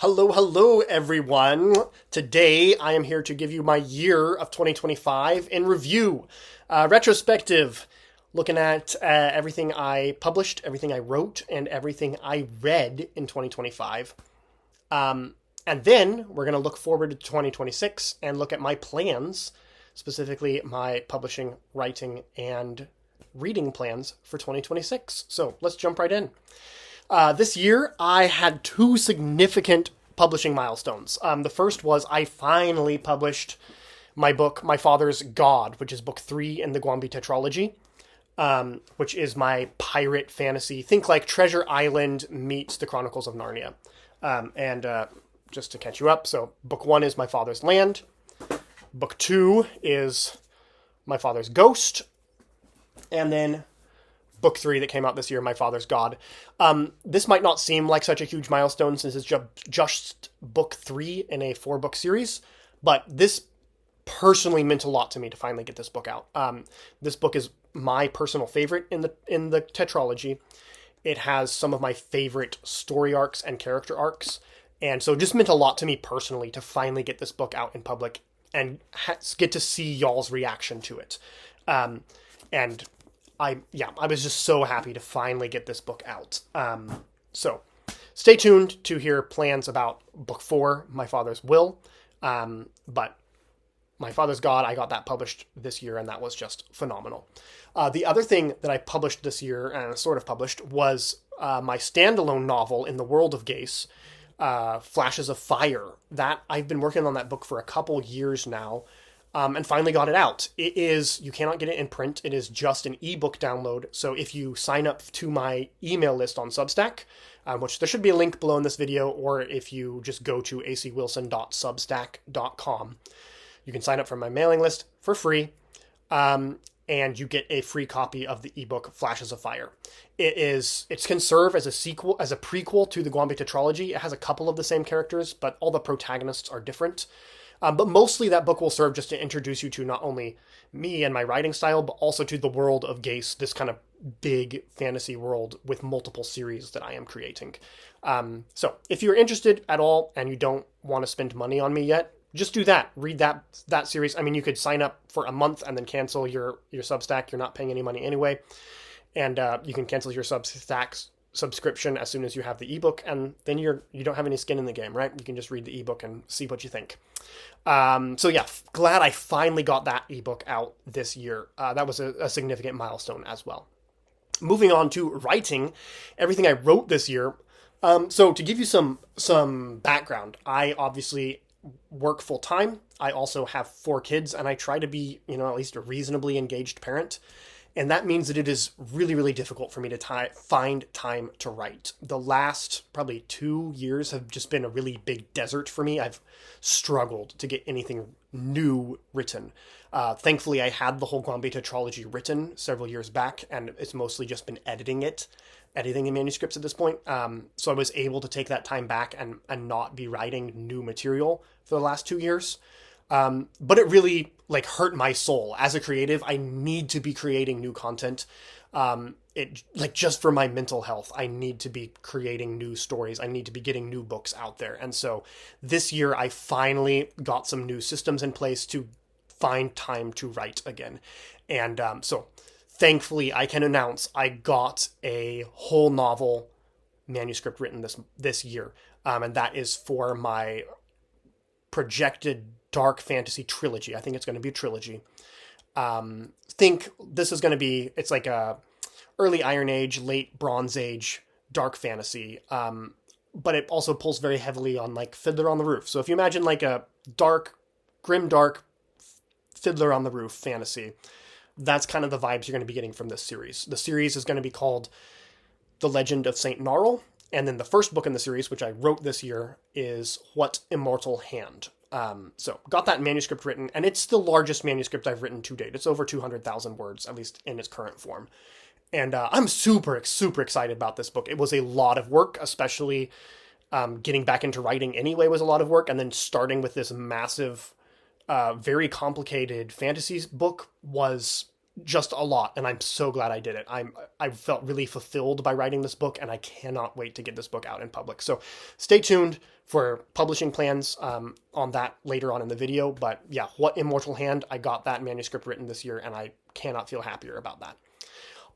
Hello, hello, everyone. Today I am here to give you my year of 2025 in review. Retrospective, looking at everything I published, everything I wrote, and everything I read in 2025. And then we're going to look forward to 2026 and look at my plans, specifically my publishing, writing, and reading plans for 2026. So let's jump right in. This year, I had two significant publishing milestones. The first was I finally published my book, My Father's God, which is book 3 in the Gwambi tetralogy, which is my pirate fantasy. Think like Treasure Island meets the Chronicles of Narnia. And just to catch you up, so book 1 is My Father's Land. Book 2 is My Father's Ghost. And then book 3 that came out this year, My Father's God. This might not seem like such a huge milestone since it's just book 3 in a 4-book series, but this personally meant a lot to me to finally get this book out. This book is my personal favorite in the tetralogy. It has some of my favorite story arcs and character arcs, and so it just meant a lot to me personally to finally get this book out in public and get to see y'all's reaction to it. And I was just so happy to finally get this book out. So stay tuned to hear plans about book 4, My Father's Will. But My Father's God, I got that published this year, and that was just phenomenal. The other thing that I published this year, and sort of published, was my standalone novel in the world of Gase, Flashes of Fire. That I've been working on that book for a couple years now. And finally got it out. You cannot get it in print. It is just an ebook download. So if you sign up to my email list on Substack, which there should be a link below in this video, or if you just go to acwilson.substack.com, you can sign up for my mailing list for free. And you get a free copy of the ebook Flashes of Fire. It can serve as a prequel to the Gwambi tetralogy. It has a couple of the same characters, but all the protagonists are different. But mostly that book will serve just to introduce you to not only me and my writing style, but also to the world of Gase, this kind of big fantasy world with multiple series that I am creating. So if you're interested at all and you don't want to spend money on me yet, just do that. Read that series. I mean, you could sign up for a month and then cancel your Substack. You're not paying any money anyway. And you can cancel your Substack subscription as soon as you have the ebook, and then you don't have any skin in the game, right? You can just read the ebook and see what you think. So yeah, glad I finally got that ebook out this year. That was a significant milestone as well. Moving on to writing, everything I wrote this year. So to give you some background, I obviously work full time. I also have 4 kids, and I try to be, at least a reasonably engaged parent. And that means that it is really, really difficult for me to find time to write. The last probably 2 years have just been a really big desert for me. I've struggled to get anything new written. Thankfully, I had the whole Gwambi tetralogy written several years back, and it's mostly just been editing the manuscripts at this point. So I was able to take that time back and not be writing new material for the last 2 years. But it really hurt my soul as a creative. I need to be creating new content. Just for my mental health, I need to be creating new stories. I need to be getting new books out there. And so this year I finally got some new systems in place to find time to write again. And, so thankfully I can announce I got a whole novel manuscript written this year. And that is for my projected dark fantasy trilogy. I think it's going to be a trilogy. Think this is going to be, it's like a early Iron Age, late Bronze Age dark fantasy. But it also pulls very heavily on Fiddler on the Roof. So if you imagine a grim dark Fiddler on the Roof fantasy, that's kind of the vibes you're going to be getting from this series. The series is going to be called The Legend of Saint Gnarl. And then the first book in the series, which I wrote this year, is What Immortal Hand? So got that manuscript written, and it's the largest manuscript I've written to date. It's over 200,000 words, at least in its current form. And I'm super, super excited about this book. It was a lot of work, especially getting back into writing anyway was a lot of work. And then starting with this massive, very complicated fantasies book was just a lot, and I'm so glad I did it. I felt really fulfilled by writing this book, and I cannot wait to get this book out in public. So stay tuned for publishing plans on that later on in the video. But yeah, What Immortal Hand, I got that manuscript written this year, and I cannot feel happier about that.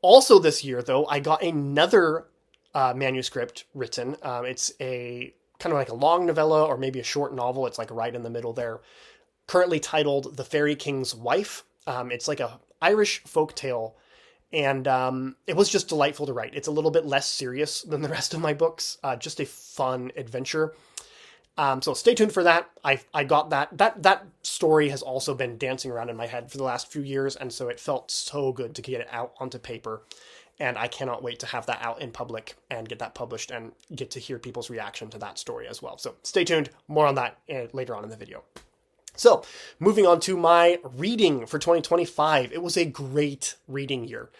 Also this year, though, I got another manuscript written. It's a kind of like a long novella or maybe a short novel. It's like right in the middle there. Currently titled The Fairy King's Wife. It's like a Irish folktale, and it was just delightful to write. It's a little bit less serious than the rest of my books. Just a fun adventure. So stay tuned for that. I got that. That story has also been dancing around in my head for the last few years, and so it felt so good to get it out onto paper. And I cannot wait to have that out in public and get that published and get to hear people's reaction to that story as well. So stay tuned. More on that later on in the video. So moving on to my reading for 2025. It was a great reading year.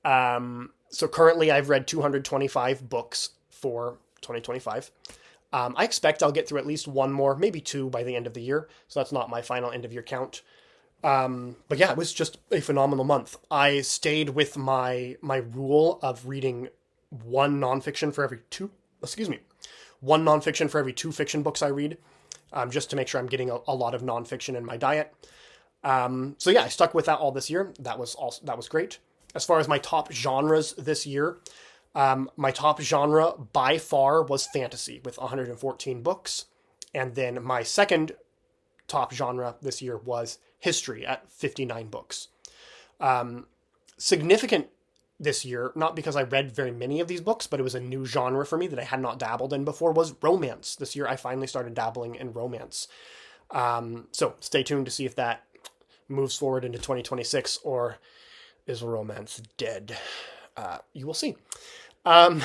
So currently I've read 225 books for 2025. I expect I'll get through at least one more, maybe two by the end of the year. So that's not my final end of year count. But yeah, it was just a phenomenal month. I stayed with my rule of reading one nonfiction for every two fiction books I read, just to make sure I'm getting a lot of nonfiction in my diet. So yeah, I stuck with that all this year. That was great. As far as my top genres this year, my top genre by far was fantasy with 114 books. And then my second top genre this year was history at 59 books. Significant this year, not because I read very many of these books, but it was a new genre for me that I had not dabbled in before, was romance. This year I finally started dabbling in romance. So stay tuned to see if that moves forward into 2026, or is romance dead? You will see. As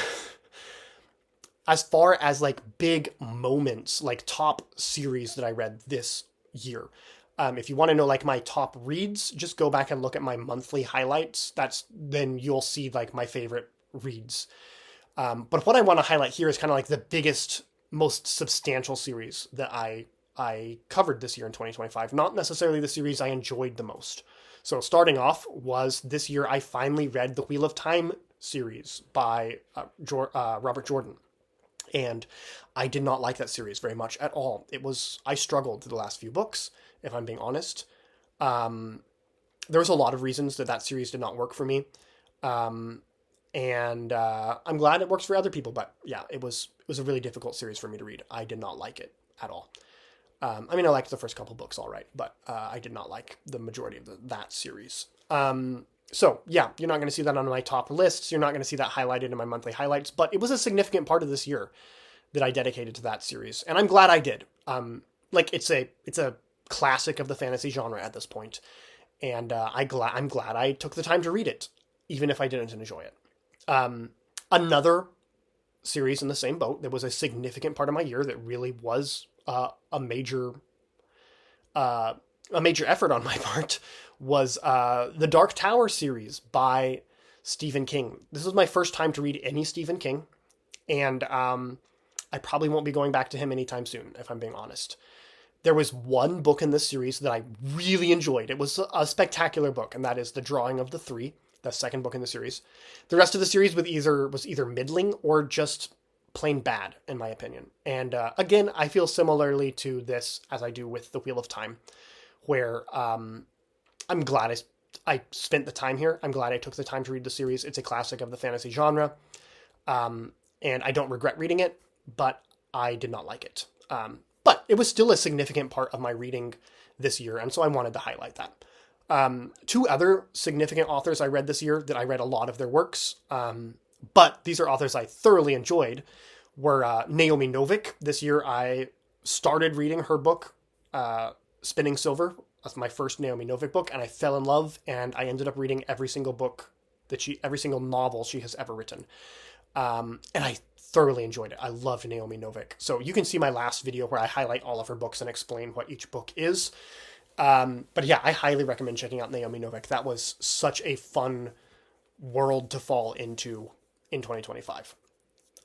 far as like big moments, like top series that I read this year, if you want to know like my top reads, just go back and look at my monthly highlights. Then you'll see like my favorite reads. But what I want to highlight here is kind of like the biggest, most substantial series that I covered this year in 2025. Not necessarily the series I enjoyed the most. So starting off was this year I finally read the Wheel of Time series by Robert Jordan. And I did not like that series very much at all. I struggled through the last few books, if I'm being honest. There was a lot of reasons that series did not work for me. And I'm glad it works for other people, but yeah, it was a really difficult series for me to read. I did not like it at all. I liked the first couple books all right, but I did not like the majority of that series. So yeah, you're not going to see that on my top lists. You're not going to see that highlighted in my monthly highlights, but it was a significant part of this year that I dedicated to that series. And I'm glad I did. It's a classic of the fantasy genre at this point. And I'm glad I took the time to read it, even if I didn't enjoy it. Another series in the same boat that was a significant part of my year that really was a major effort on my part was the Dark Tower series by Stephen King. This was my first time to read any Stephen King, and I probably won't be going back to him anytime soon, if I'm being honest. There was one book in this series that I really enjoyed. It was a spectacular book, and that is The Drawing of the Three, the second book in the series. The rest of the series was either middling or just plain bad, in my opinion. And again, I feel similarly to this as I do with The Wheel of Time, where I'm glad I spent the time here. I'm glad I took the time to read the series. It's a classic of the fantasy genre. And I don't regret reading it, but I did not like it. But it was still a significant part of my reading this year, and so I wanted to highlight that. Two other significant authors I read this year that I read a lot of their works, but these are authors I thoroughly enjoyed, were Naomi Novik. This year I started reading her book, Spinning Silver. That's my first Naomi Novik book, and I fell in love, and I ended up reading every single novel she has ever written. And I thoroughly enjoyed it. I loved Naomi Novik. So you can see my last video where I highlight all of her books and explain what each book is. But yeah, I highly recommend checking out Naomi Novik. That was such a fun world to fall into in 2025.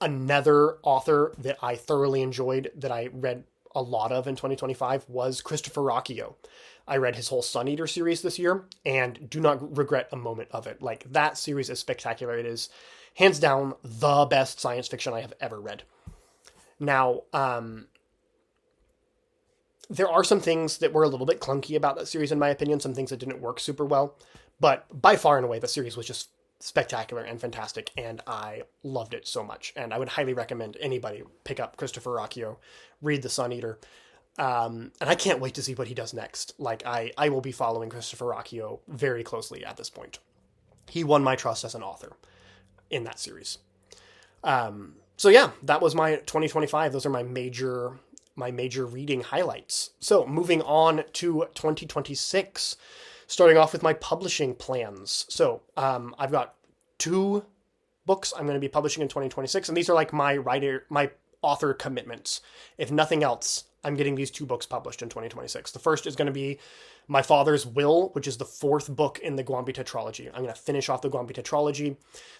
Another author that I thoroughly enjoyed, that I read a lot of in 2025, was Christopher Rocchio. I read his whole Sun Eater series this year and do not regret a moment of it. Like, that series is spectacular. It is hands down the best science fiction I have ever read. Now, there are some things that were a little bit clunky about that series, in my opinion, some things that didn't work super well. But by far and away, the series was just spectacular and fantastic, and I loved it so much. And I would highly recommend anybody pick up Christopher Ruocchio, read The Sun Eater. And I can't wait to see what he does next. Like, I will be following Christopher Ruocchio very closely at this point. He won my trust as an author in that series. So yeah, that was my 2025. Those are my major reading highlights. So moving on to 2026, starting off with my publishing plans. So I've got 2 books I'm going to be publishing in 2026, and these are like my author commitments. If nothing else, I'm getting these 2 books published in 2026. The first is going to be My Father's Will, which is the 4th book in the Guambi Tetralogy. I'm going to finish off the Guambi Tetralogy.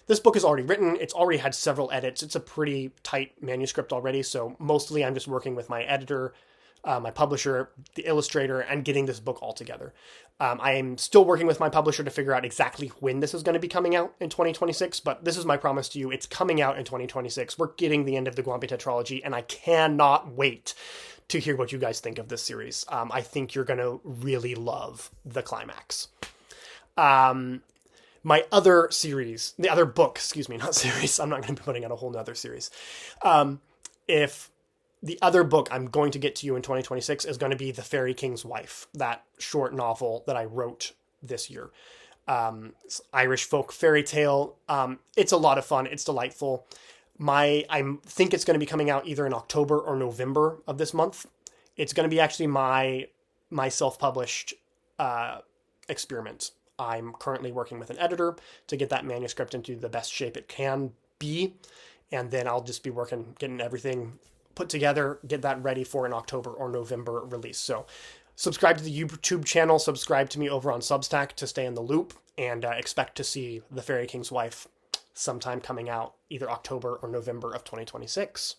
This book is already written. It's already had several edits. It's a pretty tight manuscript already, so mostly I'm just working with my editor, my publisher, the illustrator, and getting this book all together. I am still working with my publisher to figure out exactly when this is going to be coming out in 2026, but this is my promise to you. It's coming out in 2026. We're getting the end of the Guambi Tetralogy, and I cannot wait to hear what you guys think of this series. I think you're going to really love the climax. My other series, the other book, excuse me, not series. I'm not going to be putting out a whole nother series. If the other book I'm going to get to you in 2026 is going to be The Fairy King's Wife, that short novel that I wrote this year. It's Irish folk fairy tale. It's a lot of fun. It's delightful. I think it's going to be coming out either in October or November of this month. It's going to be actually my self-published experiment. I'm currently working with an editor to get that manuscript into the best shape it can be, and then I'll just be getting everything put together, get that ready for an October or November release. So subscribe to the YouTube channel, subscribe to me over on Substack to stay in the loop, and expect to see The Fairy King's Wife sometime coming out either October or November of 2026.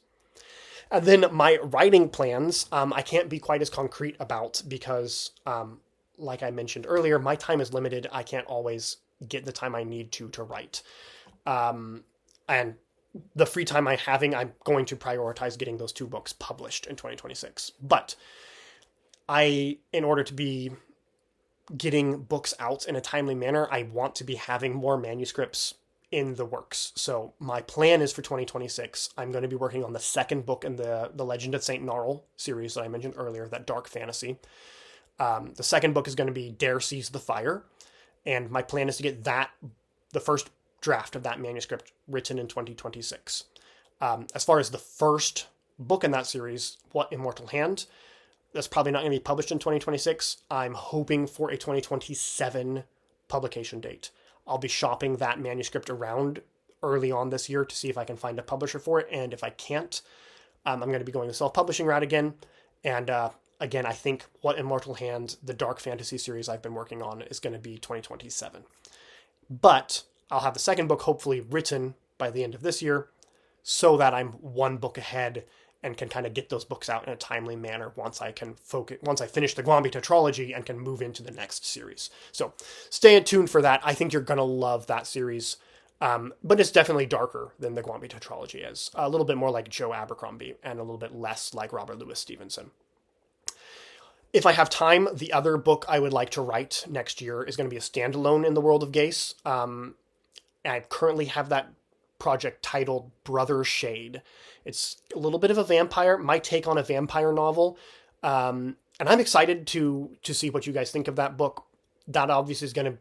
And then my writing plans, I can't be quite as concrete about because, like I mentioned earlier, my time is limited. I can't always get the time I need to write. And the free time I'm having, I'm going to prioritize getting those 2 books published in 2026. But in order to be getting books out in a timely manner, I want to be having more manuscripts in the works. So my plan is for 2026, I'm going to be working on the 2nd book in the Legend of St. Gnarl series that I mentioned earlier, that dark fantasy. The 2nd book is going to be Dare Seize the Fire, and my plan is to get the first draft of that manuscript written in 2026. As far as the first book in that series, What Immortal Hand, that's probably not going to be published in 2026. I'm hoping for a 2027 publication date. I'll be shopping that manuscript around early on this year to see if I can find a publisher for it. And if I can't, I'm going to be going the self-publishing route again. And again, I think What Immortal Hand, the dark fantasy series I've been working on, is going to be 2027. But I'll have the 2nd book hopefully written by the end of this year so that I'm 1 book ahead and can kind of get those books out in a timely manner once I finish the Guambi Tetralogy and can move into the next series. So stay tuned for that. I think you're going to love that series. But it's definitely darker than the Guambi Tetralogy is. A little bit more like Joe Abercrombie and a little bit less like Robert Louis Stevenson. If I have time, the other book I would like to write next year is going to be a standalone in the world of Gase. I currently have that project titled Brother Shade. It's a little bit of a vampire, my take on a vampire novel. And I'm excited to see what you guys think of that book. That obviously is going to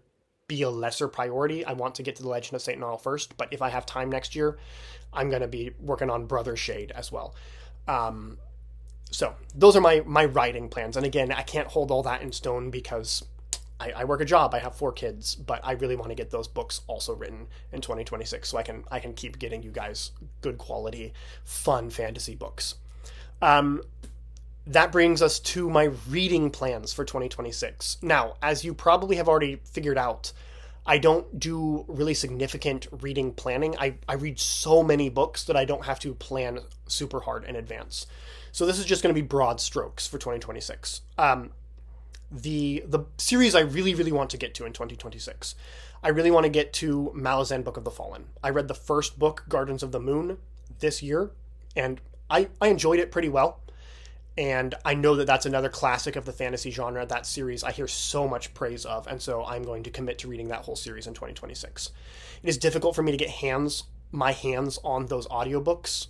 be a lesser priority. I want to get to the Legend of St. Gnarl first, but if I have time next year, I'm going to be working on Brother Shade as well. So those are my writing plans. And again, I can't hold all that in stone because I work a job. I have 4 kids, but I really want to get those books also written in 2026 so I can keep getting you guys good quality, fun fantasy books. That brings us to my reading plans for 2026. Now, as you probably have already figured out, I don't do really significant reading planning. I read so many books that I don't have to plan super hard in advance. So this is just going to be broad strokes for 2026. The series I really, really want to get to in 2026. I really want to get to Malazan Book of the Fallen. I read the first book, Gardens of the Moon, this year, and I enjoyed it pretty well. And I know that that's another classic of the fantasy genre. That series I hear so much praise of, and so I'm going to commit to reading that whole series in 2026. It is difficult for me to get my hands on those audiobooks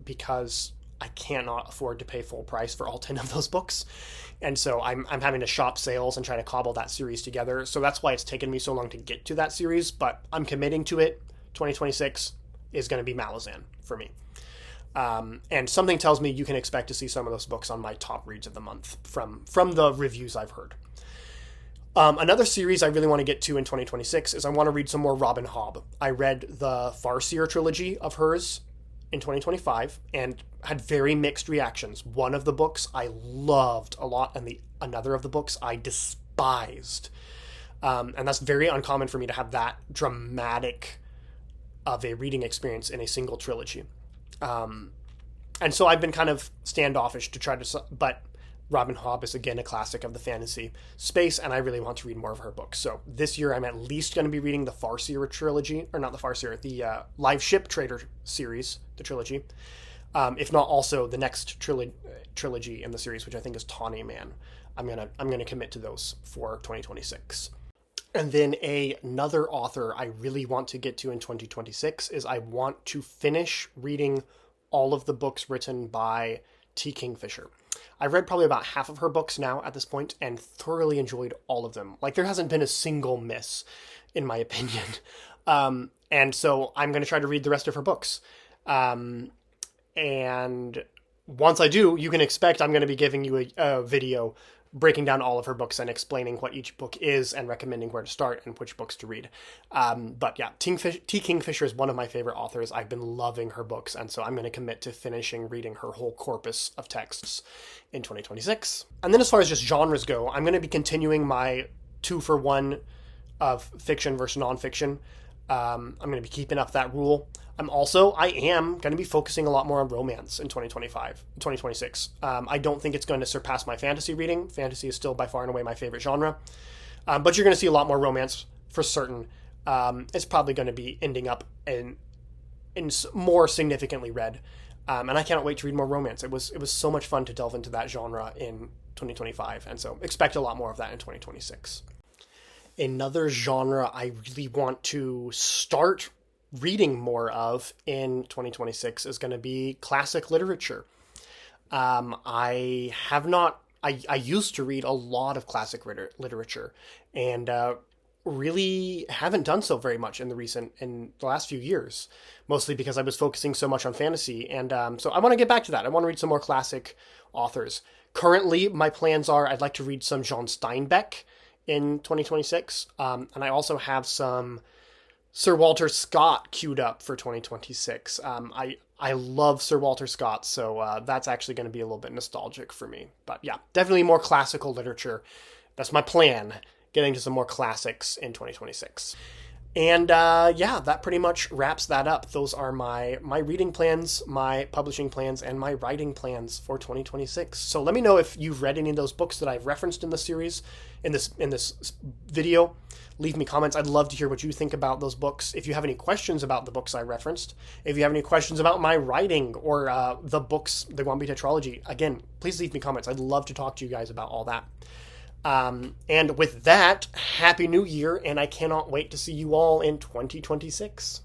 because I cannot afford to pay full price for all 10 of those books. And so I'm having to shop sales and try to cobble that series together. So that's why it's taken me so long to get to that series, but I'm committing to it. 2026 is going to be Malazan for me. And something tells me you can expect to see some of those books on my top reads of the month from the reviews I've heard. Another series I really want to get to in 2026 is I want to read some more Robin Hobb. I read the Farseer trilogy of hers in 2025 and had very mixed reactions. One of the books I loved a lot, and another of the books I despised. And that's very uncommon for me to have that dramatic of a reading experience in a single trilogy. And so I've been kind of standoffish to try to, but Robin Hobb is again a classic of the fantasy space, and I really want to read more of her books. So this year I'm at least going to be reading the Farseer trilogy, or not the Farseer, the Live Ship Trader series, the trilogy. If not also the next trilogy in the series, which I think is Tawny Man. I'm gonna commit to those for 2026. And then another author I really want to get to in 2026 is I want to finish reading all of the books written by T. Kingfisher. I've read probably about half of her books now at this point and thoroughly enjoyed all of them. Like, there hasn't been a single miss, in my opinion. And so I'm going to try to read the rest of her books. And once I do, you can expect I'm going to be giving you a video breaking down all of her books and explaining what each book is and recommending where to start and which books to read. But yeah, T. Kingfisher is one of my favorite authors. I've been loving her books, and so I'm going to commit to finishing reading her whole corpus of texts in 2026. And then as far as just genres go, I'm going to be continuing my 2-for-1 of fiction versus nonfiction. I'm going to be keeping up that rule. I am going to be focusing a lot more on romance in 2026. I don't think it's going to surpass my fantasy reading. Fantasy is still by far and away my favorite genre. But you're going to see a lot more romance for certain. It's probably going to be ending up in more significantly read. And I cannot wait to read more romance. It was so much fun to delve into that genre in 2025. And so expect a lot more of that in 2026. Another genre I really want to start reading more of in 2026 is going to be classic literature. I used to read a lot of classic literature and really haven't done so very much in the last few years, mostly because I was focusing so much on fantasy. And so I want to get back to that. I want to read some more classic authors. Currently, my plans are I'd like to read some John Steinbeck in 2026. And I also have some Sir Walter Scott queued up for 2026. I love Sir Walter Scott, so that's actually going to be a little bit nostalgic for me. But yeah, definitely more classical literature. That's my plan, getting to some more classics in 2026. And yeah, that pretty much wraps that up. Those are my reading plans, my publishing plans, and my writing plans for 2026. So let me know if you've read any of those books that I've referenced in the series, in this video. Leave me comments. I'd love to hear what you think about those books. If you have any questions about the books I referenced, if you have any questions about my writing or the books, the Guambi Tetralogy, again, please leave me comments. I'd love to talk to you guys about all that. And with that, Happy New Year, and I cannot wait to see you all in 2026.